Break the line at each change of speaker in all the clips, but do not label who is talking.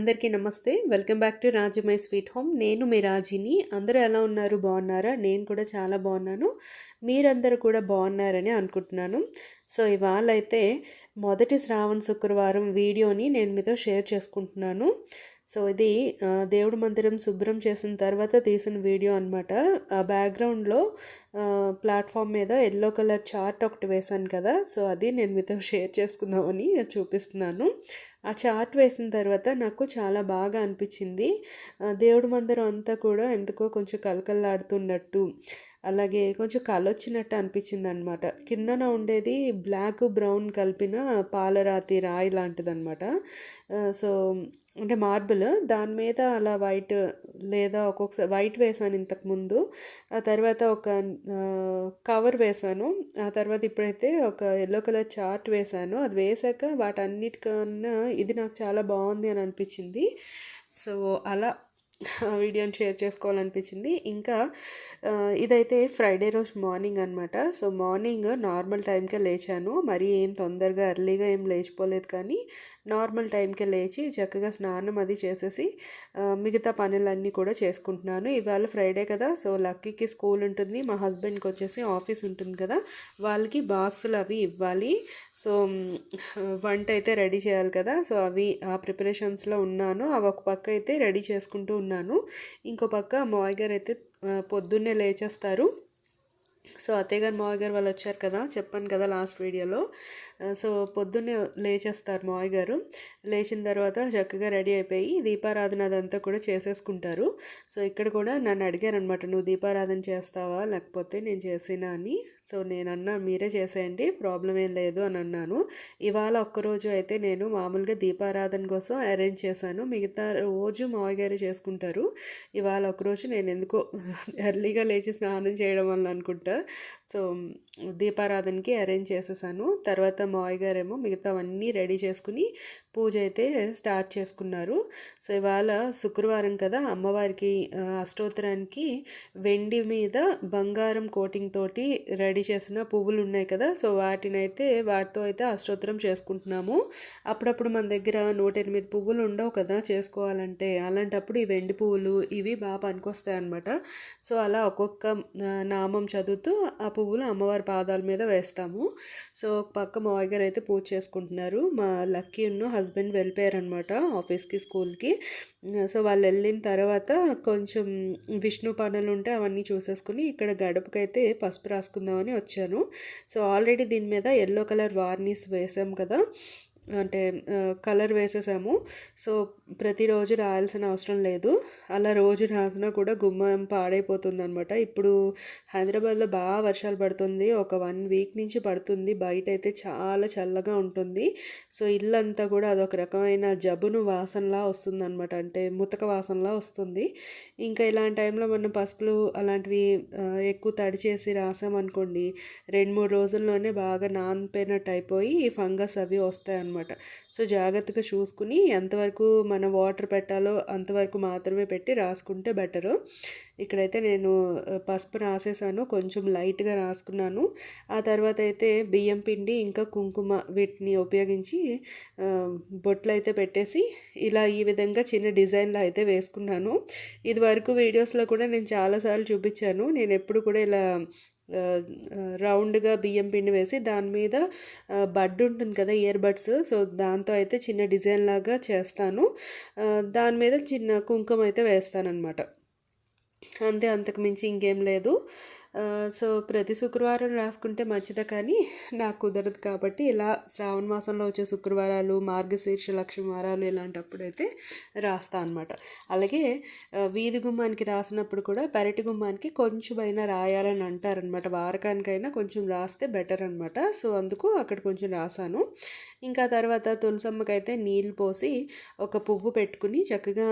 అందరికీ నమస్తే. Welcome back to Raju my sweet home. నేను మీ రాజీని. అందరూ ఎలా ఉన్నారు? బాగున్నారా? నేను కూడా చాలా బాగున్నాను. మీరందరూ కూడా బాగున్నారని అనుకుంటున్నాను. సో ఇవాళ అయితే మొదటి శ్రావణ శుక్రవారం వీడియోని నేను మీతో షేర్ చేసుకుంటున్నాను. సో ఇది దేవుడి మందిరం శుభ్రం చేసిన తర్వాత తీసిన వీడియో అనమాట. ఆ బ్యాక్గ్రౌండ్లో ప్లాట్ఫామ్ మీద ఎల్లో కలర్ చార్ట్ ఒకటి వేశాను కదా, సో అది నేను మీతో షేర్ చేసుకుందామని చూపిస్తున్నాను. ఆ చార్ట్ వేసిన తర్వాత నాకు చాలా బాగా అనిపించింది. దేవుడి మందిరం అంతా కూడా ఎందుకో కొంచెం కలకల్లాడుతున్నట్టు, అలాగే కొంచెం కలొచ్చినట్టు అనిపించింది అనమాట. కిందన ఉండేది బ్లాక్ బ్రౌన్ కలిపిన పాలరాతి రాయి లాంటిది అనమాట. సో అంటే మార్బుల్, దాని మీద అలా వైట్ లేదా ఒక్కొక్కసారి వైట్ వేసాను ఇంతకుముందు. ఆ తర్వాత ఒక కవర్ వేసాను. ఆ తర్వాత ఇప్పుడైతే ఒక ఎల్లో కలర్ చార్ట్ వేసాను. అది వేసాక వాటన్నిటికన్నా ఇది నాకు చాలా బాగుంది అని అనిపించింది. సో అలా వీడియోని షేర్ చేసుకోవాలనిపించింది. ఇంకా ఇదైతే ఫ్రైడే రోజు మార్నింగ్ అనమాట. సో మార్నింగ్ నార్మల్ టైంకే లేచాను. మరీ ఏం తొందరగా ఎర్లీగా ఏం లేచిపోలేదు, కానీ నార్మల్ టైంకే లేచి చక్కగా స్నానం అది చేసేసి మిగతా పనులన్నీ కూడా చేసుకుంటున్నాను. ఇవాళ ఫ్రైడే కదా, సో లక్కీకి స్కూల్ ఉంటుంది, మా హస్బెండ్కి వచ్చేసి ఆఫీస్ ఉంటుంది కదా, వాళ్ళకి బాక్సులు అవి ఇవ్వాలి. సో వంట అయితే రెడీ చేయాలి కదా, సో అవి ఆ ప్రిపరేషన్స్లో ఉన్నాను. అవి ఒక పక్క అయితే రెడీ చేసుకుంటూ ఉన్నాను. ఇంకో పక్క మావయ్య గారు అయితే పొద్దున్నే లేచేస్తారు. సో అత్తయ్య గారు మావయ్య గారు వాళ్ళు వచ్చారు కదా, చెప్పాను కదా లాస్ట్ వీడియోలో. సో పొద్దున్నే లేచేస్తారు మావయ్య గారు. లేచిన తర్వాత చక్కగా రెడీ అయిపోయి దీపారాధన అదంతా కూడా చేసేసుకుంటారు. సో ఇక్కడ కూడా నన్ను అడిగారు అనమాట, నువ్వు దీపారాధన చేస్తావా లేకపోతే నేను చేసినా అని. సో నేనన్నా మీరే చేసేయండి, ప్రాబ్లం ఏం లేదు అని అన్నాను. ఇవాళ ఒక్కరోజు అయితే నేను మామూలుగా దీపారాధన కోసం అరేంజ్ చేశాను. మిగతా రోజు మావయ్య గారు చేసుకుంటారు. ఇవాళ ఒకరోజు నేను ఎందుకో ఎర్లీగా లేచి స్నానం చేయడం వల్ల అనుకుంటా, సో దీపారాధనకి అరేంజ్ చేసేసాను. తర్వాత మావయ్య గారేమో మిగతావన్నీ రెడీ చేసుకుని పూజ అయితే స్టార్ట్ చేసుకున్నారు. సో ఇవాళ శుక్రవారం కదా, అమ్మవారికి అష్టోత్తరానికి వెండి మీద బంగారం కోటింగ్ తోటి రెడీ చేసిన పువ్వులు ఉన్నాయి కదా, సో వాటితో అయితే అష్టోత్తరం చేసుకుంటున్నాము. అప్పుడప్పుడు మన దగ్గర 108 పువ్వులు ఉండవు కదా చేసుకోవాలంటే, అలాంటప్పుడు ఈ వెండి పువ్వులు ఇవి బాగా పనికొస్తాయి అన్నమాట. సో అలా ఒక్కొక్క నామం చదువుతూ ఆ పువ్వులు అమ్మవారి పాదాల మీద వేస్తాము. సో ఒక పక్క మావయ్య గారు అయితే పూజ చేసుకుంటున్నారు. మా లక్కీ హస్బెండ్ వెళ్ళిపోయారనమాట ఆఫీస్కి, స్కూల్కి. సో వాళ్ళు వెళ్ళిన తర్వాత కొంచెం విష్ణు పనులు ఉంటే అవన్నీ చూసేసుకుని ఇక్కడ గడపకైతే పసుపు రాసుకుందామని వచ్చాను. సో ఆల్రెడీ దీని మీద ఎల్లో కలర్ వార్నిష్ వేసాం కదా, అంటే కలర్ వేసేసాము. సో ప్రతిరోజు రాయాల్సిన అవసరం లేదు. అలా రోజు రాసినా కూడా గుమ్మం పాడైపోతుంది అనమాట. ఇప్పుడు హైదరాబాద్లో బాగా వర్షాలు పడుతుంది, ఒక 1 వీక్ నుంచి పడుతుంది. బయట అయితే చాలా చల్లగా ఉంటుంది. సో ఇల్లంతా కూడా అదొక రకమైన జబును వాసనలా వస్తుంది అనమాట, అంటే ముతక వాసనలా వస్తుంది. ఇంకా ఇలాంటి టైంలో మనం పసుపులు అలాంటివి ఎక్కువ తడి చేసి రాసామనుకోండి, 2-3 రోజుల్లోనే బాగా నానిపోయినట్టు అయిపోయి ఫంగస్ అవి వస్తాయి అన్నమాట. సో జాగ్రత్తగా చూసుకుని ఎంతవరకు మనం వాటర్ పెట్టాలో అంతవరకు మాత్రమే పెట్టి రాసుకుంటే బెటరు. ఇక్కడైతే నేను పసుపు రాసేసాను, కొంచెం లైట్గా రాసుకున్నాను. ఆ తర్వాత అయితే బియ్యం పిండి ఇంకా కుంకుమ వీటిని ఉపయోగించి బొట్లు అయితే పెట్టేసి ఇలా ఈ విధంగా చిన్న డిజైన్లో అయితే వేసుకున్నాను. ఇది వరకు వీడియోస్లో కూడా నేను చాలాసార్లు చూపించాను. నేను ఎప్పుడు కూడా ఇలా రౌండ్గా బియ్యం పిండి వేసి దాని మీద బడ్ ఉంటుంది కదా, ఇయర్ బడ్స్, సో దాంతో అయితే చిన్న డిజైన్ లాగా చేస్తాను. దాని మీద చిన్న కుంకుమ అయితే వేస్తానన్నమాట. అంతే, అంతకు మించి ఇంకేం లేదు. సో ప్రతి శుక్రవారం రాసుకుంటే మంచిదే, కానీ నాకు కుదరదు కాబట్టి ఇలా శ్రావణ మాసంలో వచ్చే శుక్రవారాలు, మార్గశీర్ష లక్ష్మి వారాలు ఇలాంటప్పుడైతే రాస్తా అనమాట. అలాగే వీధి గుమ్మానికి రాసినప్పుడు కూడా పెరటి గుమ్మానికి కొంచెమైనా రాయాలని అంటారనమాట. వారకానికైనా కొంచెం రాస్తే బెటర్ అనమాట. సో అందుకు అక్కడ కొంచెం రాసాను. ఇంకా తర్వాత తులసమ్మకైతే నీళ్ళు పోసి ఒక పువ్వు పెట్టుకుని చక్కగా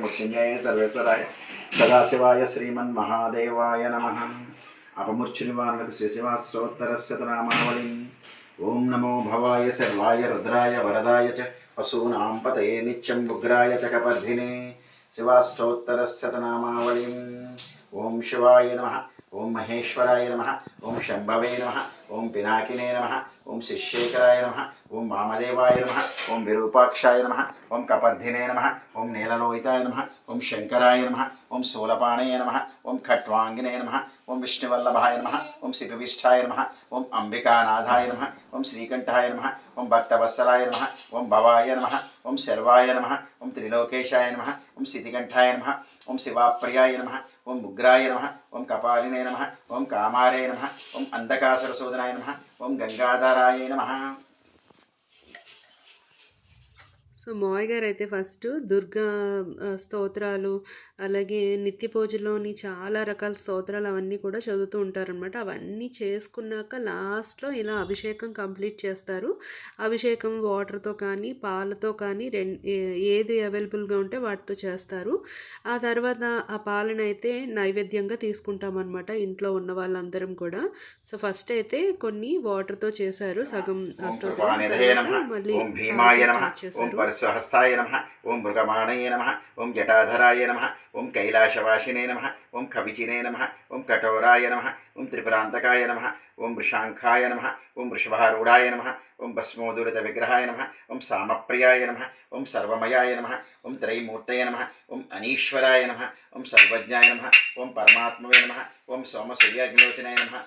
మృత్యుంజయ సర్వేశ్వరాయ సదాశివాయ శ్రీమన్మహాదేవాయ నమః. అపమృత్యునివారణకు శ్రీశివాస్తోత్తరశతనామావళిం. ఓం నమో భవాయ సర్వాయ రుద్రాయ వరదాయ చ పశూనాం పతయే నిత్యం ఉగ్రాయ చ కపర్ధినే శివాష్టోత్తరశతనామావళిం. ఓం శివాయ నమః. ఓం మహేశ్వరాయ నమః, ఓం శంభవే నమః, ఓం పినాకినే నమః, ఓం శిష్యేకరాయ నమః, ఓం వామదేవాయ నమః, ఓం విరూపాక్షాయ నమః, ఓం కపర్ధినే నమః, ఓం నీలలోహితాయ నమః, ఓం శంకరాయ నమః, ఓం శూలపాణయ నమః, ఓం ఖట్వాంగినే నమః, ఓం విష్ణువల్లభాయ నమః, ఓం శిఖవిష్ఠాయ నమః, ఓం అంబికానాథాయ నమః, ఓం శ్రీకంఠాయ నమః, ఓం భక్తవత్సలాయ నమః, ఓం భవాయ నమః, ఓం శర్వాయ నమః, ఓం త్రిలోకేశాయ నమః, ఓం సిద్ధికంఠాయ నమః, ఓం శివాప్రియాయ నమః, ఓం ఉగ్రాయ నమః, ఓం కపాలినే నమః, ఓం కామారే నమః, ఓం అంధకాసురసూదనాయ నమః, ఓం గంగాధరాయ నమః.
సో మావయ్య గారు అయితే ఫస్ట్ దుర్గా స్తోత్రాలు, అలాగే నిత్య పూజలోని చాలా రకాల స్తోత్రాలు అవన్నీ కూడా చదువుతూ ఉంటారనమాట. అవన్నీ చేసుకున్నాక లాస్ట్లో ఇలా అభిషేకం కంప్లీట్ చేస్తారు. అభిషేకం వాటర్తో కానీ పాలతో కానీ ఏది అవైలబుల్గా ఉంటే వాటితో చేస్తారు. ఆ తర్వాత ఆ పాలనైతే నైవేద్యంగా తీసుకుంటామన్నమాట ఇంట్లో ఉన్న వాళ్ళందరం కూడా. సో ఫస్ట్ అయితే కొన్ని వాటర్తో చేశారు సగం స్తోత్రం, మళ్ళీ స్టార్ట్ చేశారు.
సహస్తాయ నమః, ఓం మృగమాణయ నమః, ఓం జటాధరాయ నమః, ఓం కైలాసవాసినే నమః, ఓం కవిచినే నమః, ఓం కఠోరాయ నమః, ఓం త్రిపురాంతకాయ నమః, ఓం వృషాంఖాయ నమః, ఓం వృషభారూఢాయ నమః, ఓం భస్మోదూరిత విగ్రహాయ నమః, ఓం సామప్రియాయ నమః, ఓం సర్వమయాయ నమః, ఓం త్రైమూర్తయ నమః, ఓం అనీశ్వరాయ నమః, ఓం సర్వజ్ఞాయ నమః, ఓం పరమాత్మవే నమః, ఓం సోమసూర్యాగ్నిలోచనాయ నమః,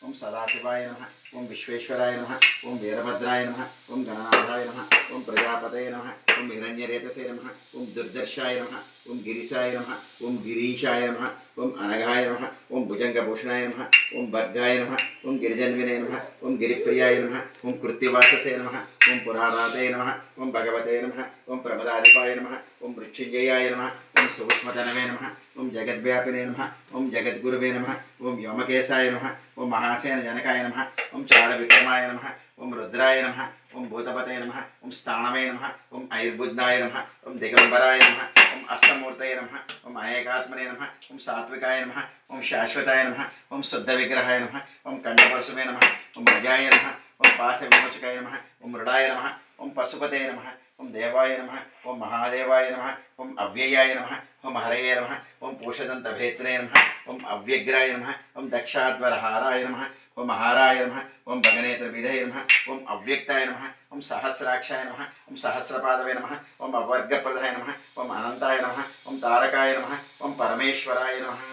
ఓం సదాశివాయ నమః, ఓం విశ్వేశ్వరాయ నమః, ఓం వీరభద్రాయ నమః, ఓం గణనాథాయ నమః, ఓం ప్రజాపతయ నమః, ఓం హిరణ్యరేతసే నమః, ఓం దుర్దర్శాయ నమః, ఓం గిరిశాయ నమః, ఓం గిరీశాయ నమః, ఓం అనఘాయ నమః, ఓం భుజంగభూషణాయ నమః, ఓం భర్గాయ నమః, ఓం గిరిజన్వినే నమః, ఓం గిరిప్రియాయ నమః, ఓం కృత్తివాససే నమః, ఓం పురారాతయ నమః, ఓం భగవతే నమః, ఓం ప్రమదాధిపాయ నమః, ఓం మృత్యుంజయాయ నమః, ఓం సూక్ష్మతనవే నమః, ఓం జగద్వ్యాపినే నమః, ఓం జగద్గురువే నమః, ఓం వ్యోమకేశాయ నమః, ఓం మహాసేన జనకాయ నమః, ఓం చార విక్రమాయ నమః, ఓం రుద్రాయ నమః, ఓం భూతపతే నమః, ఓం స్థానమే నమః, ఓం ఐర్బుద్ధాయ నమః, ఓం దిగంబరాయ నమః, ఓం అష్టమూర్తయ నమః, ఓం అనేకాత్మనే నమః, ఓం సాత్వికాయ నమః, ఓం శాశ్వతాయ నమః, ఓం శుద్ధ విగ్రహాయ నమః, ఓం కంఠపరశువే నమః, ఓం మృగాయ నమః, ఓం పాశ విమోచకాయ నమః, ఓం మృడాయ నమః, ఓం పశుపతే నమః, ఓం దేవాయ నమః, ఓం మహాదేవాయ నమః, ఓం అవ్యయాయ నమః, ఓం హరయే నమః, ఓం పూషదంతభేత్రే నమః, ఓం అవ్యగ్రాయ నమః, ఓం దక్షాధ్వరహారాయ నమః, ఓం మహారాయ నమః, ఓం భగనేత్రవిధయ నమః, ఓం అవ్యక్తాయ నమః, ఓం సహస్రాక్షాయ నమః, ఓం సహస్రపాదవే నమః, ఓం అవర్గప్రదాయ నమః, ఓం అనంతాయ నమః, ఓం తారకాయ నమః, ఓం పరమేశ్వరాయ నమః.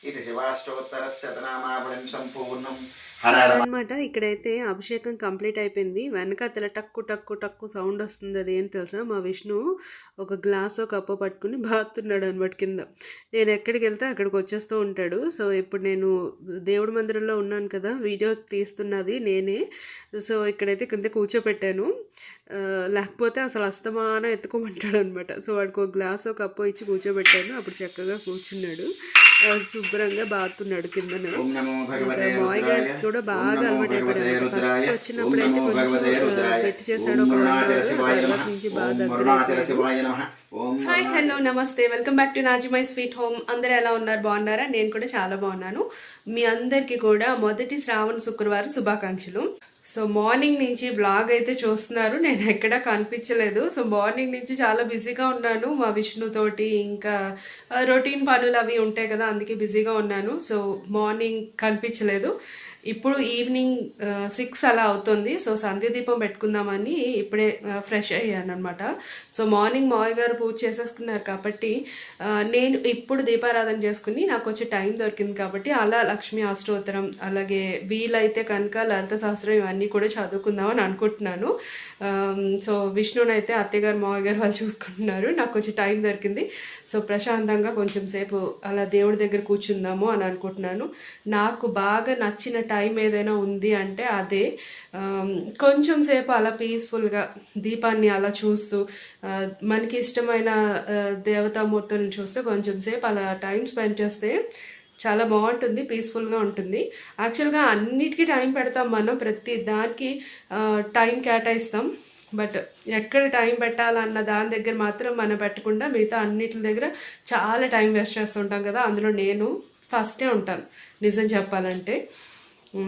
ఇది శివాష్టోత్తరశతనామావళిం సంపూర్ణం.
అదనమాట. ఇక్కడైతే అభిషేకం కంప్లీట్ అయిపోయింది. వెనకాతల టక్కు టక్కు టక్కు సౌండ్ వస్తుంది. అది ఏం తెలుసా, మా విష్ణు ఒక గ్లాస్ కప్పు పట్టుకుని బాతున్నాడు అనమాట కింద. నేను ఎక్కడికి వెళ్తే అక్కడికి వచ్చేస్తూ ఉంటాడు. సో ఇప్పుడు నేను దేవుడి మందిరంలో ఉన్నాను కదా, వీడియో తీస్తున్నది నేనే. సో ఇక్కడైతే కింద కూర్చోపెట్టాను, లేకపోతే అసలు అస్తమానం ఎత్తుకోమంటాడు అనమాట. సో వాడికి ఒక గ్లాస్ కప్పు ఇచ్చి కూర్చోబెట్టాను. అప్పుడు చక్కగా కూర్చున్నాడు, శుభ్రంగా బాతున్నాడు కిందన. ఇంకా మాయ్ గారికి కూడా బాగా అలవాటు అయిపోయాడు. ఫస్ట్ వచ్చినప్పుడు అయితే కొంచెం పెట్టి చేశాడు, ఒక 1 hour. తర్వాత నుంచి బాగా దగ్గర. హాయ్, హలో, నమస్తే, welcome back to Nazi sweet home. అందరూ ఎలా ఉన్నారు, బాగున్నారా? నేను కూడా చాలా బాగున్నాను. మీ అందరికీ కూడా మొదటి శ్రావణ శుక్రవారం శుభాకాంక్షలు. సో మార్నింగ్ నుంచి వ్లాగ్ అయితే చూస్తున్నారు, నేను ఎక్కడా కనిపించలేదు. సో మార్నింగ్ నుంచి చాలా బిజీగా ఉన్నాను మా విష్ణుతోటి, ఇంకా రొటీన్ పనులు అవి ఉంటాయి కదా, అందుకే బిజీగా ఉన్నాను. సో మార్నింగ్ కనిపించలేదు. ఇప్పుడు ఈవినింగ్ 6 అలా అవుతుంది. సో సంధ్య దీపం పెట్టుకుందామని ఇప్పుడే ఫ్రెష్ అయ్యాను అనమాట. సో మార్నింగ్ మావయ్య గారు పూజ చేసేసుకున్నారు కాబట్టి నేను ఇప్పుడు దీపారాధన చేసుకుని నాకు వచ్చే టైం దొరికింది కాబట్టి అలా లక్ష్మీ అష్టోత్తరం, అలాగే వీలైతే కనుక లలిత సహస్రం ఇవన్నీ కూడా చదువుకుందామని అనుకుంటున్నాను. సో విష్ణునైతే అత్తయ్యగారు మావయ్య గారు వాళ్ళు చూసుకుంటున్నారు. నాకు వచ్చే టైం దొరికింది. సో ప్రశాంతంగా కొంచెం సేపు అలా దేవుడి దగ్గర కూర్చుందాము అని అనుకుంటున్నాను. నాకు బాగా నచ్చిన టైం ఏదైనా ఉంది అంటే అదే. కొంచెం సేపు అలా పీస్ఫుల్గా దీపాన్ని అలా చూస్తూ మనకి ఇష్టమైన దేవతామూర్తులను చూస్తే కొంచెం సేపు అలా టైం స్పెండ్ చేస్తే చాలా బాగుంటుంది, పీస్ఫుల్గా ఉంటుంది. యాక్చువల్గా అన్నిటికీ టైం పెడతాం మనం, ప్రతి దానికి టైం కేటాయిస్తాం. బట్ ఎక్కడ టైం పెట్టాలన్న దాని దగ్గర మాత్రం మనం పెట్టకుండా మిగతా అన్నిటి దగ్గర చాలా టైం వేస్ట్ చేస్తుంటాం కదా. అందులో నేను ఫస్టే ఉంటాను నిజం చెప్పాలంటే.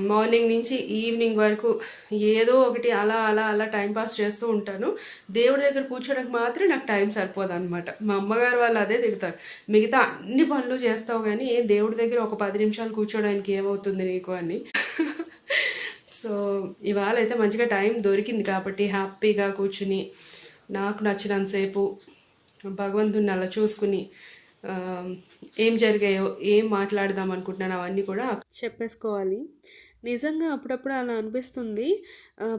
మార్నింగ్ నుంచి ఈవినింగ్ వరకు ఏదో ఒకటి అలా అలా అలా టైంపాస్ చేస్తూ ఉంటాను. దేవుడి దగ్గర కూర్చోడానికి మాత్రం నాకు టైం సరిపోదు అనమాట. మా అమ్మగారు వాళ్ళు అదే తిడతారు, మిగతా అన్ని పనులు చేస్తావు కానీ దేవుడి దగ్గర ఒక 10 నిమిషాలు కూర్చోడానికి ఏమవుతుంది నీకు అని. సో ఇవాళ అయితే మంచిగా టైం దొరికింది కాబట్టి హ్యాపీగా కూర్చుని నాకు నచ్చినంతసేపు భగవంతుని అలా చూసుకుని ఏం జరిగాయో ఏం మాట్లాడదాం అనుకుంటున్నాను అవన్నీ కూడా చెప్పేసుకోవాలి. నిజంగా అప్పుడప్పుడు అలా అనిపిస్తుంది.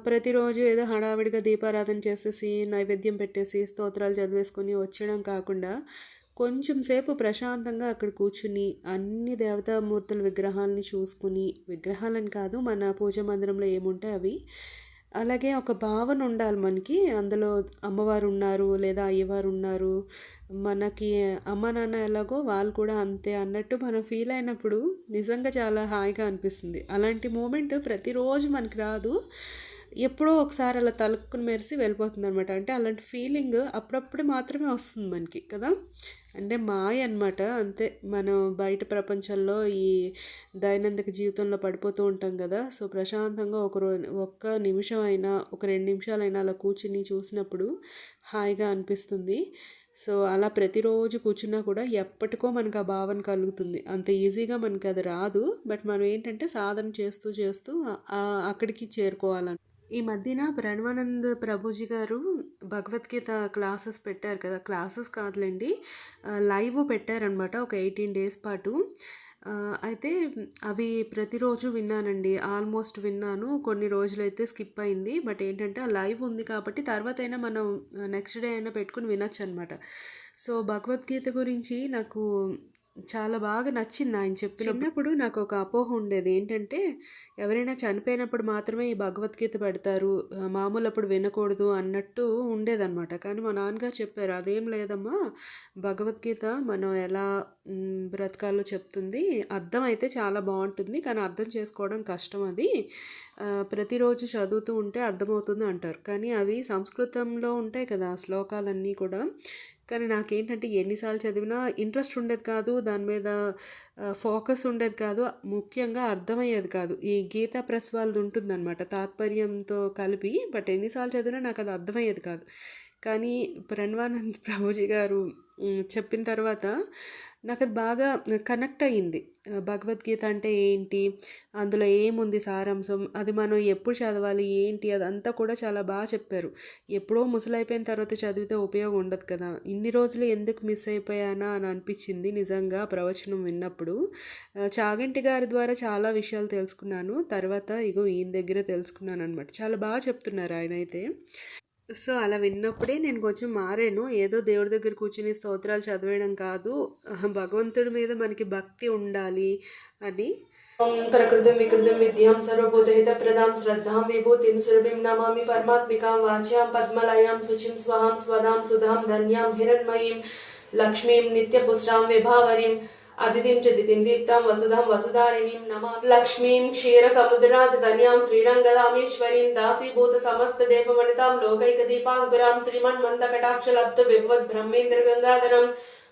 ప్రతిరోజు ఏదో హడావిడిగా దీపారాధన చేసేసి నైవేద్యం పెట్టేసి స్తోత్రాలు చదివేసుకొని వచ్చేయడం కాకుండా కొంచెం సేపు ప్రశాంతంగా అక్కడ కూర్చుని అన్ని దేవతామూర్తుల విగ్రహాలని చూసుకుని, విగ్రహాలని కాదు మన పూజ మందిరంలో ఏముంటాయి అవి, అలాగే ఒక భావన ఉండాలి మనకి. అందులో అమ్మవారు ఉన్నారు లేదా అయ్యవారు ఉన్నారు, మనకి అమ్మ నాన్న ఎలాగో వాళ్ళు కూడా అంతే అన్నట్టు మనం ఫీల్ అయినప్పుడు నిజంగా చాలా హాయిగా అనిపిస్తుంది. అలాంటి మూమెంట్ ప్రతిరోజు మనకి రాదు, ఎప్పుడో ఒకసారి అలా తలుక్కుని మెరిసి వెళ్ళిపోతుంది అనమాట. అంటే అలాంటి ఫీలింగ్ అప్పుడప్పుడు మాత్రమే వస్తుంది మనకి కదా. అంటే మాయ అనమాట అంతే. మనం బయట ప్రపంచంలో ఈ దైనందిక జీవితంలో పడిపోతూ ఉంటాం కదా. సో ప్రశాంతంగా ఒక్క నిమిషం అయినా ఒక 2 నిమిషాలైనా అలా కూర్చుని చూసినప్పుడు హాయిగా అనిపిస్తుంది. సో అలా ప్రతిరోజు కూర్చున్నా కూడా ఎప్పటికో మనకు ఆ భావన కలుగుతుంది. అంత ఈజీగా మనకి అది రాదు, బట్ మనం ఏంటంటే సాధన చేస్తూ చేస్తూ అక్కడికి చేరుకోవాలని. ఈ మధ్యన ప్రణవానంద్ ప్రభుజీ గారు భగవద్గీత క్లాసెస్ పెట్టారు కదా, క్లాసెస్ కాదులేండి, లైవ్ పెట్టారనమాట ఒక 18 days పాటు. అయితే అవి ప్రతిరోజు విన్నానండి, ఆల్మోస్ట్ విన్నాను. కొన్ని రోజులైతే స్కిప్ అయింది, బట్ ఏంటంటే ఆ లైవ్ ఉంది కాబట్టి తర్వాత అయినా మనం నెక్స్ట్ డే అయినా పెట్టుకుని వినొచ్చు అనమాట. సో భగవద్గీత గురించి నాకు చాలా బాగా నచ్చింది ఆయన చెప్పినప్పుడు. నాకు ఒక అపోహ ఉండేది ఏంటంటే ఎవరైనా చనిపోయినప్పుడు మాత్రమే ఈ భగవద్గీత పెడతారు, మామూలు అప్పుడు వినకూడదు అన్నట్టు ఉండేదన్నమాట. కానీ మా నాన్నగారు చెప్పారు అదేం లేదమ్మా, భగవద్గీత మనం ఎలా బ్రతకాలో చెప్తుంది, అర్థం అయితే చాలా బాగుంటుంది కానీ అర్థం చేసుకోవడం కష్టం, అది ప్రతిరోజు చదువుతూ ఉంటే అర్థమవుతుంది అంటారు. కానీ అవి సంస్కృతంలో ఉంటాయి కదా శ్లోకాలన్నీ కూడా. కానీ నాకేంటంటే ఎన్నిసార్లు చదివినా ఇంట్రెస్ట్ ఉండేది కాదు, దాని మీద ఫోకస్ ఉండేది కాదు, ముఖ్యంగా అర్థమయ్యేది కాదు. ఈ గీతా ప్రెస్ వాళ్ళది ఉంటుందన్నమాట తాత్పర్యంతో కలిపి, బట్ ఎన్నిసార్లు చదివినా నాకు అది అర్థమయ్యేది కాదు. కానీ ప్రణవానంద్ ప్రభుజీ గారు చెప్పిన తర్వాత నాకు అది బాగా కనెక్ట్ అయ్యింది. భగవద్గీత అంటే ఏంటి, అందులో ఏముంది సారాంశం, అది మనం ఎప్పుడు చదవాలి ఏంటి, అదంతా కూడా చాలా బాగా చెప్పారు. ఎప్పుడో ముసలైపోయిన తర్వాత చదివితే ఉపయోగం ఉండదు కదా, ఇన్ని రోజులు ఎందుకు మిస్ అయిపోయానా అని అనిపించింది నిజంగా ప్రవచనం విన్నప్పుడు. చాగంటి గారి ద్వారా చాలా విషయాలు తెలుసుకున్నాను, తర్వాత ఇగో ఈయన దగ్గర తెలుసుకున్నాను అనమాట. చాలా బాగా చెప్తున్నారు ఆయన అయితే. సో అలా విన్నప్పుడే నేను కొంచెం మారాను. ఏదో దేవుడి దగ్గర కూర్చుని స్తోత్రాలు చదివేయడం కాదు, భగవంతుడి మీద మనకి భక్తి ఉండాలి అని. ప్రకృతిం వికృతిం విద్యాం సర్వభూతహిత ప్రదాం శ్రద్ధాం విభూతిం సురభిం నమామి పరమాత్మికాం వాచ్యాం పద్మలయాం శుచిం స్వహాం స్వదాం సుధాం ధన్యాం హిరణ్మయీం లక్ష్మీం నిత్యపుష్టాం విభావరీం అదితిం చ దితిం దీప్తాం వసుధాం వసుధారిణీం నమామి లక్ష్మీం క్షీరసముద్రాజధన్యాం శ్రీరంగదామేశ్వరీం దాసీభూత సమస్త దేవమణితాం లోకైక దీపాంకురాం శ్రీమన్మంత కటాక్షలబ్ధ విభవద్ బ్రహ్మేంద్ర గంగాధరం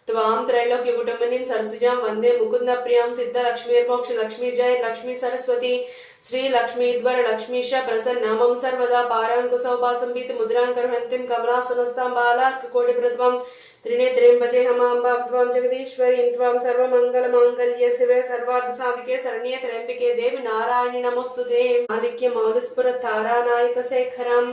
త్వాం త్రైలోక్య కుటుంబినీం సరసిజాం వందే ముకుంద ప్రియాం సిద్ధ లక్ష్మీర్మోక్ష లక్ష్మీ జయ లక్ష్మీ సరస్వతి శ్రీ లక్ష్మీధ్వర లక్ష్మీశ ప్రసన్నామం సర్వదా పారాంకుశోపాసంబీతి ముద్రాంకర్హంతిం కమలాసనస్తాం బాలార్క కోటిభృత్వం त्रिनेत्रीं भजेहमाम्बां त्वां जगदीश्वरीं त्वां सर्वमङ्गलमाङ्गल्ये शिवे सर्वार्थसाधिके शरण्ये त्र्यम्बिके देवी नारायणि नमोऽस्तुते। मालिक्य मौलिस्फुरतारानायकशेखरां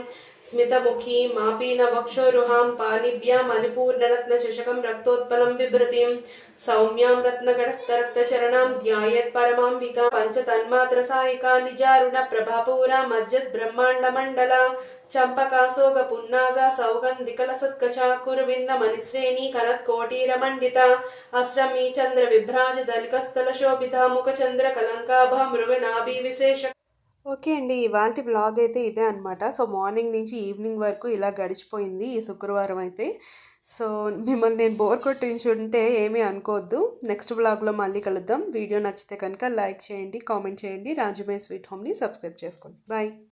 स्मितमुखी मापीन वक्षोरुहां पाणिभ्यां मणिपूर्णरत्नचषकं रक्तोत्पलं बिभ्रतीं सौम्यां रत्नगणस्तरक्तचरणां ध्यायेत् परमाम्बिका पञ्चतन्मात्रसायिका निजारुण प्रभापूरा मज्जत् ब्रह्माण्डमण्डला चंपकासोग पुन्नाग सौगन्धिकलसत्कचा कुरुविंद मणिश्रेणी कनत्कोटीरमण्डित अस्रमी चंद्र विभ्राज दलिकस्थल शोभिता मुखचंद्र कलंकाभ मृगनाभि विशेष. ఓకే అండి, ఇవాళ వ్లాగ్ అయితే ఇదే అనమాట. సో మార్నింగ్ నుంచి ఈవినింగ్ వరకు ఇలా గడిచిపోయింది ఈ శుక్రవారం అయితే. సో మిమ్మల్ని నేను బోర్ కొట్టించుంటే ఏమీ అనుకోవద్దు, నెక్స్ట్ వ్లాగ్లో మళ్ళీ కలుద్దాం. వీడియో నచ్చితే కనుక లైక్ చేయండి, కామెంట్ చేయండి, రాజుమై స్వీట్ హోమ్ని సబ్స్క్రైబ్ చేసుకోండి. బాయ్.